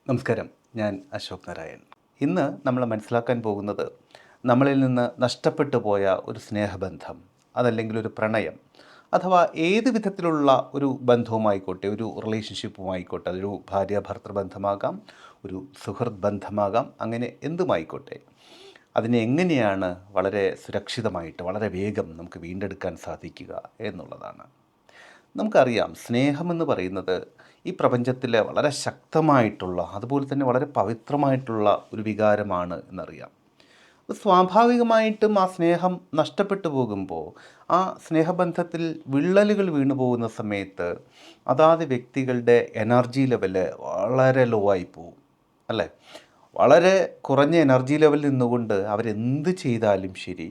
നമസ്കാരം. ഞാൻ അശോക് നാരായൺ. ഇന്ന് നമ്മൾ മനസ്സിലാക്കാൻ പോകുന്നത് നമ്മളിൽ നിന്ന് നഷ്ടപ്പെട്ടു പോയ ഒരു സ്നേഹബന്ധം, അതല്ലെങ്കിൽ ഒരു പ്രണയം, അഥവാ ഏത് വിധത്തിലുള്ള ഒരു ബന്ധവുമായിക്കോട്ടെ, ഒരു റിലേഷൻഷിപ്പുമായിക്കോട്ടെ, അതൊരു ഭാര്യ ഭർത്തൃ ബന്ധമാകാം, ഒരു സുഹൃത്ത് ബന്ധമാകാം, അങ്ങനെ എന്തുമായിക്കോട്ടെ, അതിനെ എങ്ങനെയാണ് വളരെ സുരക്ഷിതമായിട്ട് വളരെ വേഗം നമുക്ക് വീണ്ടെടുക്കാൻ സാധിക്കുക എന്നുള്ളതാണ്. നമുക്കറിയാം, സ്നേഹമെന്ന് പറയുന്നത് ഈ പ്രപഞ്ചത്തിലെ വളരെ ശക്തമായിട്ടുള്ള, അതുപോലെ തന്നെ വളരെ പവിത്രമായിട്ടുള്ള ഒരു വികാരമാണ് എന്നറിയാം. സ്വാഭാവികമായിട്ടും ആ സ്നേഹം നഷ്ടപ്പെട്ടു പോകുമ്പോൾ, ആ സ്നേഹബന്ധത്തിൽ വിള്ളലുകൾ വീണു പോകുന്ന സമയത്ത് അതാത് വ്യക്തികളുടെ എനർജി ലെവല് വളരെ ലോ ആയി പോകും, അല്ലേ? വളരെ കുറഞ്ഞ എനർജി ലെവലിൽ നിന്നുകൊണ്ട് അവരെന്ത് ചെയ്താലും ശരി,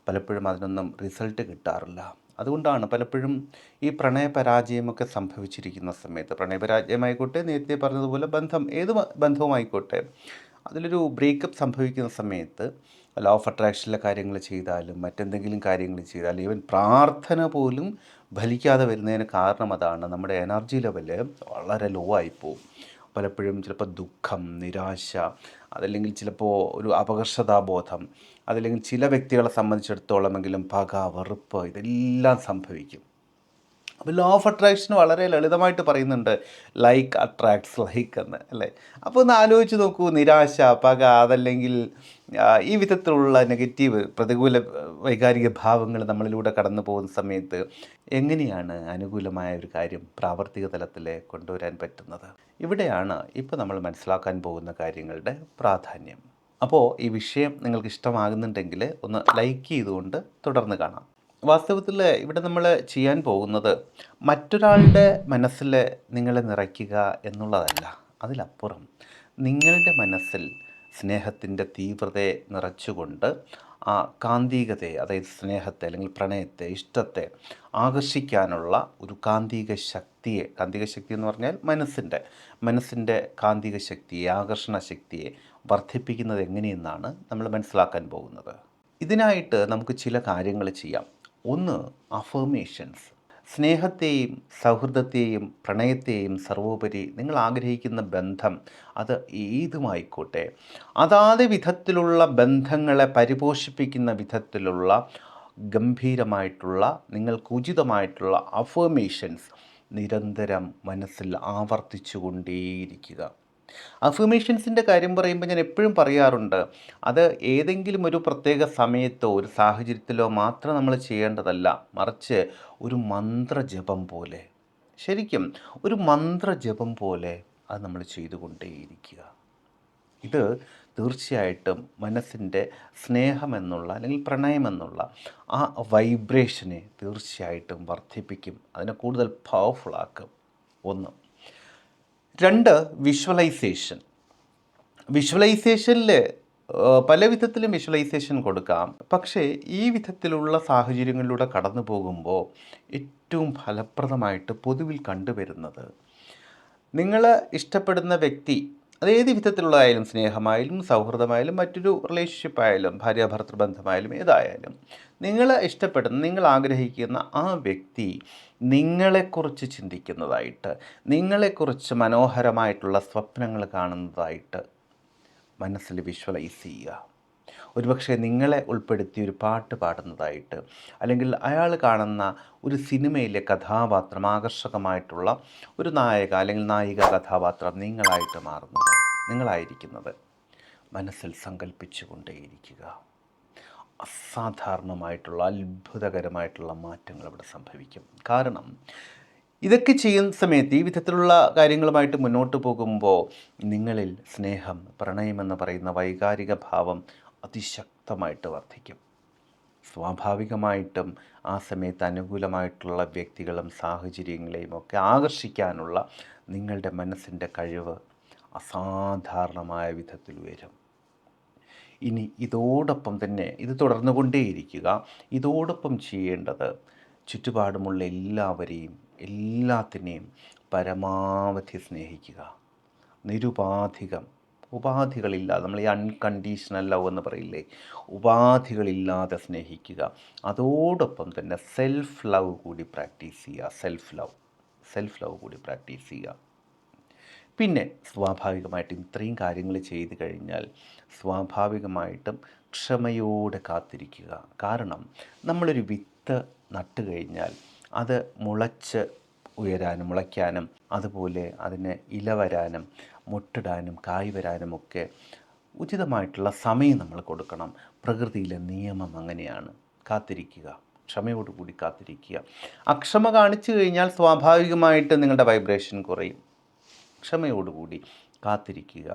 പലപ്പോഴും അതിനൊന്നും റിസൾട്ട് കിട്ടാറില്ല. അതുകൊണ്ടാണ് പലപ്പോഴും ഈ പ്രണയപരാജയമൊക്കെ സംഭവിച്ചിരിക്കുന്ന സമയത്ത്, പ്രണയപരാജയമായിക്കോട്ടെ, നേരത്തെ പറഞ്ഞതുപോലെ ഏത് ബന്ധവുമായിക്കോട്ടെ, അതിലൊരു ബ്രേക്കപ്പ് സംഭവിക്കുന്ന സമയത്ത് ലോ ഓഫ് അട്രാക്ഷനിലെ കാര്യങ്ങൾ ചെയ്താലും മറ്റെന്തെങ്കിലും കാര്യങ്ങൾ ചെയ്താലും ഈവൻ പ്രാർത്ഥന പോലും ഫലിക്കാതെ വരുന്നതിന് കാരണം അതാണ്. നമ്മുടെ എനർജി ലെവല് വളരെ ലോ ആയിപ്പോവും. പലപ്പോഴും ചിലപ്പോൾ ദുഃഖം, നിരാശ, അതല്ലെങ്കിൽ ചിലപ്പോൾ ഒരു അപകർഷതാബോധം, അതല്ലെങ്കിൽ ചില വ്യക്തികളെ സംബന്ധിച്ചിടത്തോളമെങ്കിലും പക, വെറുപ്പ്, ഇതെല്ലാം സംഭവിക്കും. അപ്പോൾ ലോ ഓഫ് അട്രാക്ഷൻ വളരെ ലളിതമായിട്ട് പറയുന്നുണ്ട്, ലൈക്ക് അട്രാക്ട്സ് ലൈക്ക് എന്ന്, അല്ലേ? അപ്പോൾ ഒന്ന് ആലോചിച്ച് നോക്കൂ, നിരാശ, പക, അതല്ലെങ്കിൽ ഈ വിധത്തിലുള്ള നെഗറ്റീവ് പ്രതികൂല വൈകാരിക ഭാവങ്ങൾ നമ്മളിലൂടെ കടന്നു പോകുന്ന സമയത്ത് എങ്ങനെയാണ് അനുകൂലമായ ഒരു കാര്യം പ്രാവർത്തിക തലത്തിൽ കൊണ്ടുവരാൻ പറ്റുന്നത്? ഇവിടെയാണ് ഇപ്പോൾ നമ്മൾ മനസ്സിലാക്കാൻ പോകുന്ന കാര്യങ്ങളുടെ പ്രാധാന്യം. അപ്പോൾ ഈ വിഷയം നിങ്ങൾക്ക് ഇഷ്ടമാകുന്നുണ്ടെങ്കിൽ ഒന്ന് ലൈക്ക് ചെയ്തുകൊണ്ട് തുടർന്ന് കാണാം. വാസ്തവത്തിൽ ഇവിടെ നമ്മൾ ചെയ്യാൻ പോകുന്നത് മറ്റൊരാളുടെ മനസ്സിൽ നിങ്ങളെ നിറയ്ക്കുക എന്നുള്ളതല്ല. അതിലപ്പുറം നിങ്ങളുടെ മനസ്സിൽ സ്നേഹത്തിൻ്റെ തീവ്രതയെ നിറച്ചുകൊണ്ട് ആ കാന്തികതയെ, അതായത് സ്നേഹത്തെ അല്ലെങ്കിൽ പ്രണയത്തെ, ഇഷ്ടത്തെ ആകർഷിക്കാനുള്ള ഒരു കാന്തിക ശക്തി എന്ന് പറഞ്ഞാൽ മനസ്സിൻ്റെ കാന്തിക ശക്തിയെ, ആകർഷണ ശക്തിയെ വർദ്ധിപ്പിക്കുന്നത് എങ്ങനെയെന്നാണ് നമ്മൾ മനസ്സിലാക്കാൻ പോകുന്നത്. ഇതിനായിട്ട് നമുക്ക് ചില കാര്യങ്ങൾ ചെയ്യാം. ഒന്ന്, അഫർമേഷൻസ്. സ്നേഹത്തെയും സൗഹൃദത്തെയും പ്രണയത്തെയും സർവോപരി നിങ്ങൾ ആഗ്രഹിക്കുന്ന ബന്ധം അത് ഏതുമായിക്കോട്ടെ, അതാത് വിധത്തിലുള്ള ബന്ധങ്ങളെ പരിപോഷിപ്പിക്കുന്ന വിധത്തിലുള്ള ഗംഭീരമായിട്ടുള്ള, നിങ്ങൾക്ക് ഉചിതമായിട്ടുള്ള അഫർമേഷൻസ് നിരന്തരം മനസ്സിൽ ആവർത്തിച്ചു കൊണ്ടേയിരിക്കുക. അഫർമേഷൻസിൻ്റെ കാര്യം പറയുമ്പോൾ ഞാൻ എപ്പോഴും പറയാറുണ്ട്, അത് ഏതെങ്കിലും ഒരു പ്രത്യേക സമയത്തോ ഒരു സാഹചര്യത്തിലോ മാത്രം നമ്മൾ ചെയ്യേണ്ടതല്ല, മറിച്ച് ഒരു മന്ത്രജപം പോലെ, ശരിക്കും ഒരു മന്ത്രജപം പോലെ അത് നമ്മൾ ചെയ്തുകൊണ്ടേയിരിക്കുക. ഇത് തീർച്ചയായിട്ടും മനസ്സിൻ്റെ സ്നേഹമെന്നുള്ള അല്ലെങ്കിൽ പ്രണയമെന്നുള്ള ആ വൈബ്രേഷനെ തീർച്ചയായിട്ടും വർദ്ധിപ്പിക്കും, അതിനെ കൂടുതൽ പവർഫുള്ളാക്കും. ഒന്ന്. രണ്ട്, വിഷ്വലൈസേഷനിൽ പല വിധത്തിലും വിഷ്വലൈസേഷൻ കൊടുക്കാം. പക്ഷേ ഈ വിധത്തിലുള്ള സാഹചര്യങ്ങളിലൂടെ കടന്നു പോകുമ്പോൾ ഏറ്റവും ഫലപ്രദമായിട്ട് പൊതുവിൽ കണ്ടുവരുന്നത്, നിങ്ങൾ ഇഷ്ടപ്പെടുന്ന വ്യക്തി, അതേത് വിധത്തിലുള്ളതായാലും, സ്നേഹമായാലും സൗഹൃദമായാലും മറ്റൊരു റിലേഷൻഷിപ്പായാലും ഭാര്യാഭർത്തൃ ബന്ധമായാലും ഏതായാലും, നിങ്ങൾ ഇഷ്ടപ്പെടുന്ന, നിങ്ങൾ ആഗ്രഹിക്കുന്ന ആ വ്യക്തി നിങ്ങളെക്കുറിച്ച് ചിന്തിക്കുന്നതായിട്ട്, നിങ്ങളെക്കുറിച്ച് മനോഹരമായിട്ടുള്ള സ്വപ്നങ്ങൾ കാണുന്നതായിട്ട് മനസ്സിൽ വിഷ്വലൈസ് ചെയ്യുക. ഒരുപക്ഷെ നിങ്ങളെ ഉൾപ്പെടുത്തി ഒരു പാട്ട് പാടുന്നതായിട്ട്, അല്ലെങ്കിൽ അയാൾ കാണുന്ന ഒരു സിനിമയിലെ കഥാപാത്രം, ആകർഷകമായിട്ടുള്ള ഒരു നായക അല്ലെങ്കിൽ നായിക കഥാപാത്രം നിങ്ങളായിരിക്കുന്നത് മനസ്സിൽ സങ്കല്പിച്ചു കൊണ്ടേയിരിക്കുക. അസാധാരണമായിട്ടുള്ള, അത്ഭുതകരമായിട്ടുള്ള മാറ്റങ്ങൾ ഇവിടെ സംഭവിക്കും. കാരണം ഇതൊക്കെ ചെയ്യുന്ന സമയത്ത്, ഈ വിധത്തിലുള്ള കാര്യങ്ങളുമായിട്ട് മുന്നോട്ട് പോകുമ്പോൾ നിങ്ങളിൽ സ്നേഹം, പ്രണയമെന്ന് പറയുന്ന വൈകാരിക ഭാവം അതിശക്തമായിട്ട് വർദ്ധിക്കും. സ്വാഭാവികമായിട്ടും ആ സമയത്ത് അനുകൂലമായിട്ടുള്ള വ്യക്തികളും സാഹചര്യങ്ങളെയും ഒക്കെ ആകർഷിക്കാനുള്ള നിങ്ങളുടെ മനസ്സിൻ്റെ കഴിവ് അസാധാരണമായ വിധത്തിൽ വരും. ഇനി ഇതോടൊപ്പം തന്നെ ഇത് തുടർന്നുകൊണ്ടേയിരിക്കുക. ഇതോടൊപ്പം ചെയ്യേണ്ടത് ചുറ്റുപാടുമുള്ള എല്ലാത്തിനെയും പരമാവധി സ്നേഹിക്കുക. നിരുപാധികം, ഉപാധികളില്ലാതെ, നമ്മൾ ഈ അൺകണ്ടീഷണൽ ലവ് എന്ന് പറയില്ലേ, ഉപാധികളില്ലാതെ സ്നേഹിക്കുക. അതോടൊപ്പം തന്നെ സെൽഫ് ലവ് കൂടി പ്രാക്ടീസ് ചെയ്യുക. പിന്നെ സ്വാഭാവികമായിട്ടും ഇത്രയും കാര്യങ്ങൾ ചെയ്തു കഴിഞ്ഞാൽ സ്വാഭാവികമായിട്ടും ക്ഷമയോടെ കാത്തിരിക്കുക. കാരണം നമ്മളൊരു വിത്ത് നട്ട് കഴിഞ്ഞാൽ അത് മുളച്ച് മുളയ്ക്കാനും അതുപോലെ അതിന് ഇല വരാനും മുട്ടിടാനും കായ് വരാനുമൊക്കെ ഉചിതമായിട്ടുള്ള സമയം നമ്മൾ കൊടുക്കണം. പ്രകൃതിയിലെ നിയമം അങ്ങനെയാണ്. കാത്തിരിക്കുക, ക്ഷമയോടുകൂടി കാത്തിരിക്കുക. അക്ഷമ കാണിച്ചു കഴിഞ്ഞാൽ സ്വാഭാവികമായിട്ട് നിങ്ങളുടെ വൈബ്രേഷൻ കുറയും. ക്ഷമയോടുകൂടി കാത്തിരിക്കുക.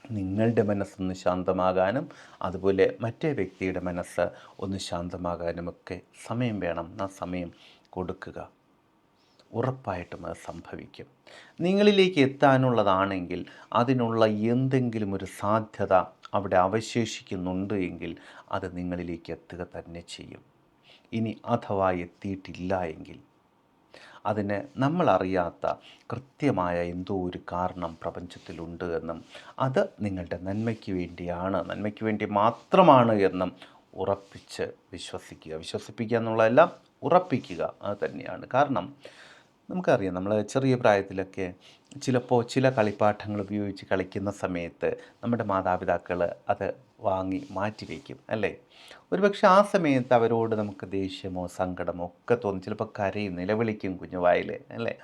നിങ്ങളുടെ മനസ്സൊന്ന് ശാന്തമാകാനും അതുപോലെ മറ്റേ വ്യക്തിയുടെ മനസ്സ് ഒന്ന് ശാന്തമാകാനുമൊക്കെ സമയം വേണം. ആ സമയം കൊടുക്കുക. ഉറപ്പായിട്ടും അത് സംഭവിക്കും. നിങ്ങളിലേക്ക് എത്താനുള്ളതാണെങ്കിൽ അതിനുള്ള എന്തെങ്കിലും ഒരു സാധ്യത അവിടെ അവശേഷിക്കുന്നുണ്ട് എങ്കിൽ അത് നിങ്ങളിലേക്ക് എത്തുക തന്നെ ചെയ്യും. ഇനി അഥവാ എത്തിയിട്ടില്ല എങ്കിൽ അതിന് നമ്മളറിയാത്ത കൃത്യമായ എന്തോ ഒരു കാരണം പ്രപഞ്ചത്തിലുണ്ട് എന്നും അത് നിങ്ങളുടെ നന്മയ്ക്ക് വേണ്ടിയാണ്, നന്മയ്ക്ക് വേണ്ടി മാത്രമാണ് എന്നും ഉറപ്പിച്ച് വിശ്വസിപ്പിക്കുക എന്നുള്ളതെല്ലാം ഉറപ്പിക്കുക. അത് തന്നെയാണ്. കാരണം നമുക്കറിയാം, നമ്മൾ ചെറിയ പ്രായത്തിലൊക്കെ ചിലപ്പോൾ ചില കളിപ്പാട്ടങ്ങൾ ഉപയോഗിച്ച് കളിക്കുന്ന സമയത്ത് നമ്മുടെ മാതാപിതാക്കൾ അത് വാങ്ങി മാറ്റിവെക്കും, അല്ലേ? ഒരുപക്ഷെ ആ സമയത്ത് അവരോട് നമുക്ക് ദേഷ്യമോ സങ്കടമോ ഒക്കെ തോന്നും. ചിലപ്പോൾ കരയും, നിലവിളിക്കും കുഞ്ഞു വായിൽ, അല്ലേ?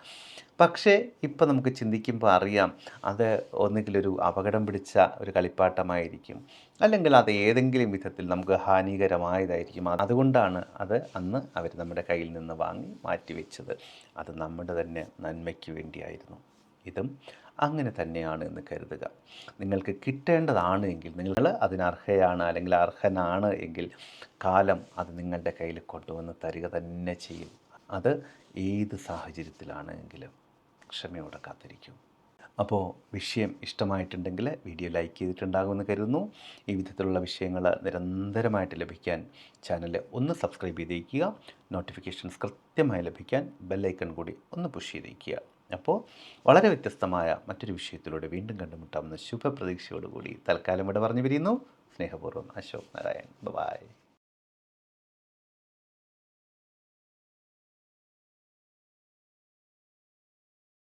പക്ഷേ ഇപ്പം നമുക്ക് ചിന്തിക്കുമ്പോൾ അറിയാം, അത് ഒന്നുകിലൊരു അപകടം പിടിച്ച ഒരു കളിപ്പാട്ടമായിരിക്കും, അല്ലെങ്കിൽ അത് ഏതെങ്കിലും വിധത്തിൽ നമുക്ക് ഹാനികരമായതായിരിക്കും. അതുകൊണ്ടാണ് അത് അന്ന് അവർ നമ്മുടെ കയ്യിൽ നിന്ന് വാങ്ങി മാറ്റിവെച്ചത്. അത് നമ്മുടെ തന്നെ നന്മയ്ക്ക് വേണ്ടിയായിരുന്നു. ഇതും അങ്ങനെ തന്നെയാണ് എന്ന് കരുതുക. നിങ്ങൾക്ക് കിട്ടേണ്ടതാണ് എങ്കിൽ, നിങ്ങൾ അതിനർഹയാണ് അല്ലെങ്കിൽ അർഹനാണ് എങ്കിൽ കാലം അത് നിങ്ങളുടെ കയ്യിൽ കൊണ്ടുവന്ന് തരിക തന്നെ ചെയ്യും. അത് ഏത് സാഹചര്യത്തിലാണെങ്കിലും ക്ഷമയോടെ കാത്തിരിക്കും. അപ്പോൾ വിഷയം ഇഷ്ടമായിട്ടുണ്ടെങ്കിൽ വീഡിയോ ലൈക്ക് ചെയ്തിട്ടുണ്ടാകുമെന്ന് കരുതുന്നു. ഈ വിധത്തിലുള്ള വിഷയങ്ങൾ നിരന്തരമായിട്ട് ലഭിക്കാൻ ചാനൽ ഒന്ന് സബ്സ്ക്രൈബ് ചെയ്തേക്കുക. നോട്ടിഫിക്കേഷൻസ് കൃത്യമായി ലഭിക്കാൻ ബെല്ലൈക്കൺ കൂടി ഒന്ന് പുഷ് ചെയ്തേക്കുക. അപ്പോൾ വളരെ വ്യത്യസ്തമായ മറ്റൊരു വിഷയത്തിലൂടെ വീണ്ടും കണ്ടുമുട്ടാമെന്ന ശുഭപ്രതീക്ഷയോടുകൂടി തൽക്കാലം ഇവിടെ പറഞ്ഞു പിരിയുന്നു. സ്നേഹപൂർവ്വം, അശോക് നാരായൺ. ബൈ.